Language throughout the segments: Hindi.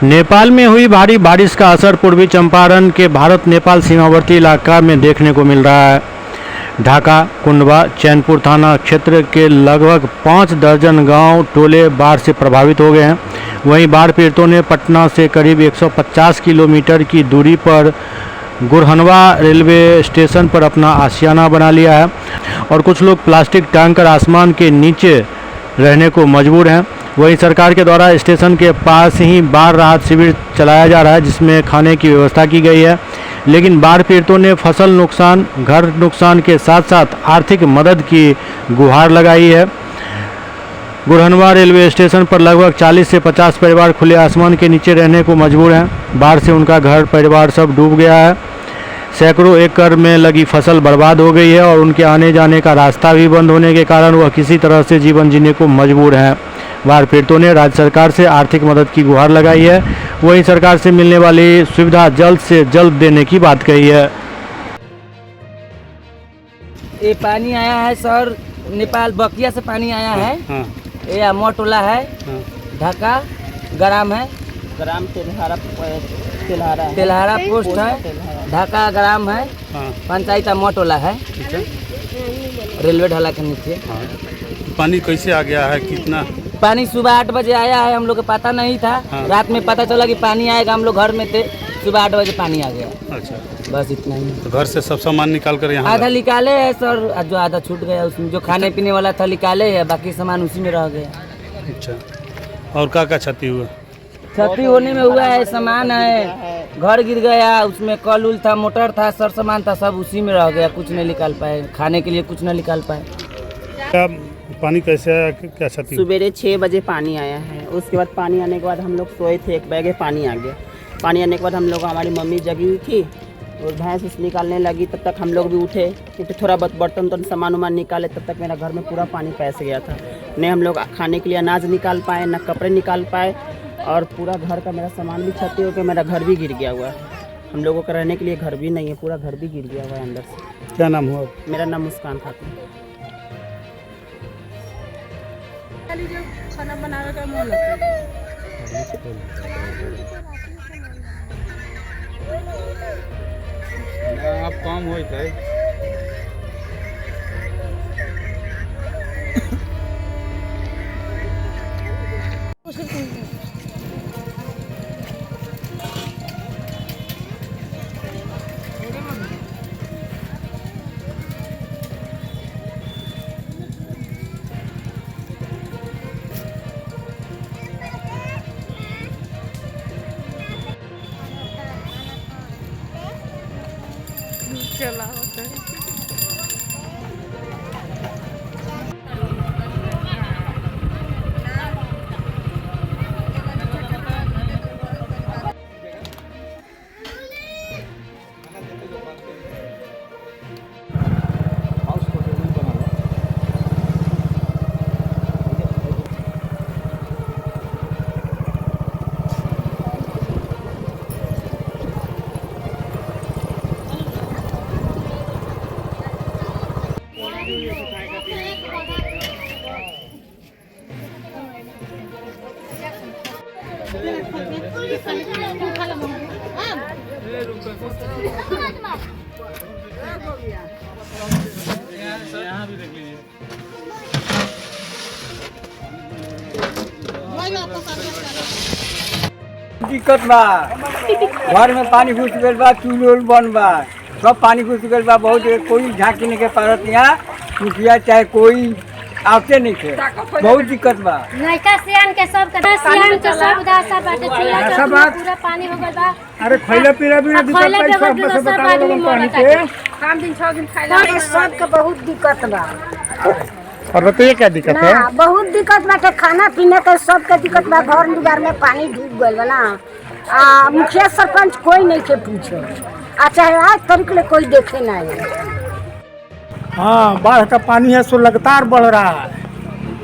नेपाल में हुई भारी बारिश का असर पूर्वी चंपारण के भारत नेपाल सीमावर्ती इलाका में देखने को मिल रहा है। ढाका, कुंडवा, चैनपुर थाना क्षेत्र के लगभग 5 दर्जन गांव टोले बाढ़ से प्रभावित हो गए हैं। वहीं बाढ़ पीड़ितों ने पटना से करीब 150 किलोमीटर की दूरी पर गुरहनवा रेलवे स्टेशन पर अपना आशियाना बना लिया है और कुछ लोग प्लास्टिक टांगकर आसमान के नीचे रहने को मजबूर हैं। वहीं सरकार के द्वारा स्टेशन के पास ही बाढ़ राहत शिविर चलाया जा रहा है, जिसमें खाने की व्यवस्था की गई है। लेकिन बाढ़ पीड़ितों ने फसल नुकसान, घर नुकसान के साथ साथ आर्थिक मदद की गुहार लगाई है। गुरहनवा रेलवे स्टेशन पर लगभग 40 से 50 परिवार खुले आसमान के नीचे रहने को मजबूर हैं। बाढ़ से उनका घर परिवार सब डूब गया है। सैकड़ों एकड़ में लगी फसल बर्बाद हो गई है और उनके आने जाने का रास्ता भी बंद होने के कारण वह किसी तरह से जीवन जीने को मजबूर हैं। बाढ़ पीड़ितों ने राज्य सरकार से आर्थिक मदद की गुहार लगाई है। वहीं सरकार से मिलने वाली सुविधा जल्द से जल्द देने की बात कही है। ये पानी आया है सर, नेपाल बकिया से पानी आया है। ये मोटोला है, ढाका ग्राम है, ग्राम तेल्हारा पोस्ट है, ढाका ग्राम है, पंचायत मोटोला है, रेलवे ढाला के नीचे। पानी कैसे आ गया है? कितना पानी? सुबह 8 बजे आया है, हम लोग को पता नहीं था। रात में पता चला कि पानी आएगा, हम लोग घर में थे। सुबह 8 बजे पानी आ गया। अच्छा, बस इतना ही। तो घर से सब सामान निकाल कर यहाँ आधा निकाले है सर, जो आधा छूट गया उसमें जो खाने पीने वाला था निकाले है, बाकी सामान उसी में रह गया। अच्छा, और क्या क्षति हुआ? क्षति होने में हुआ है, सामान है, घर गिर गया, उसमें कल उल था, मोटर था, सर सामान था, सब उसी में रह गया। कुछ नहीं निकाल पाए, खाने के लिए कुछ नहीं निकाल पाए। क्या पानी कैसे आया? क्या क्षति? सुबेरे 6 बजे पानी आया है। उसके बाद पानी आने के बाद हम लोग सोए थे, एक बैग पानी आ गया। पानी आने के बाद हम लोग, हमारी मम्मी जगी हुई थी और भैंस उस निकालने लगी। तब तक हम लोग भी उठे, थोड़ा बहुत बर्तन सामान उमान निकाले। तब तक मेरा घर में पूरा पानी पैस गया था। नहीं हम लोग खाने के लिए अनाज निकाल पाए, न कपड़े निकाल पाए, और पूरा घर का मेरा सामान भी क्षति हो गया। मेरा घर भी गिर गया हुआ है। हम लोगों का रहने के लिए घर भी नहीं है, पूरा घर भी गिर गया हुआ है अंदर से। क्या नाम हुआ? मेरा नाम मुस्कान खातून। खाना बनाने का मन लगता है। आप काम होता है। चला होता है। दिक्कत बा, घर में पानी घुस गल बा, चूल्हो बन बा, सब पानी घुस गल बा। बहुत कोई झाँकी नहीं के पारत, यहाँ मुखिया चाहे कोई आते नहीं थे। बहुत दिक्कत बा। नैका सियान के सब के सियान के सब उदासा बाटे, चूल्हा सब पूरा पानी हो गल बा। अरे खैला पीला भी दिक्कत है, सब बता लोगन पानी के। 5 दिन 6 दिन खाइला सब के बहुत दिक्कत बा। और बताइए क्या दिक्कत है? ना बहुत दिक्कत बाटे, खाना पीना के सब के दिक्कत बा। घर दुआर में पानी डूब गइल बा ना। मुखिया सरपंच कोई नहीं के पूछे, चाहे आज तरीके ले कोई देखे ना है। हाँ, बाढ़ का पानी है सो लगातार बढ़ रहा है।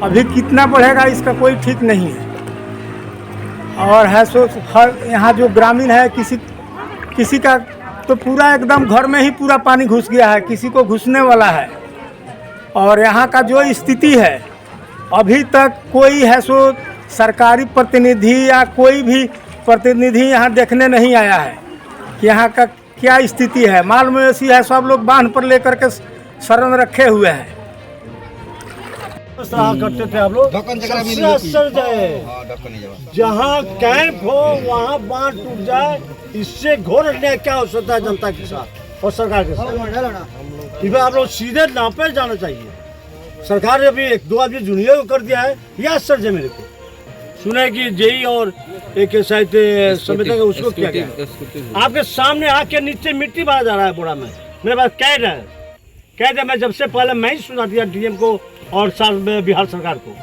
अभी कितना बढ़ेगा इसका कोई ठीक नहीं है। और है सो हर यहाँ जो ग्रामीण है, किसी का तो पूरा एकदम घर में ही पूरा पानी घुस गया है, किसी को घुसने वाला है। और यहाँ का जो स्थिति है, अभी तक कोई है सो सरकारी प्रतिनिधि या कोई भी प्रतिनिधि यहाँ देखने नहीं आया है कि यहाँ का क्या स्थिति है। माल मवेशी है, सब लोग बांध पर लेकर के शरण रखे हुए हैं। करते थे आप लोग, सबसे आश्चर्य है जहाँ कैंप हो वहाँ बांध टूट जाए, इससे घोर अन्याय क्या हो सकता है जनता के साथ और सरकार के साथ। इधर आप लोग सीधे नापे जाना चाहिए। सरकार ने अभी 1-2 आदमी जूनियर को कर दिया है, यह आश्चर्य मेरे को। सुना कि जेई और एक शायद संविदा का उसको किया गया। आपके सामने आके नीचे मिट्टी भरा जा रहा है बोरा में। मेरे पास कैद है, कैद है। मैं जब से पहले मैं ही सुना दिया डीएम को और बिहार सरकार को।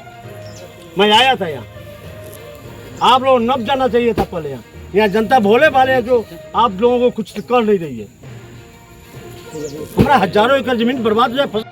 मैं आया था यहाँ, आप लोग नब जाना चाहिए था पहले। यहाँ जनता भोले भाले है जो आप लोगों को कुछ कर नहीं रही है। हमारा हजारों एकड़ जमीन बर्बाद हो जाए।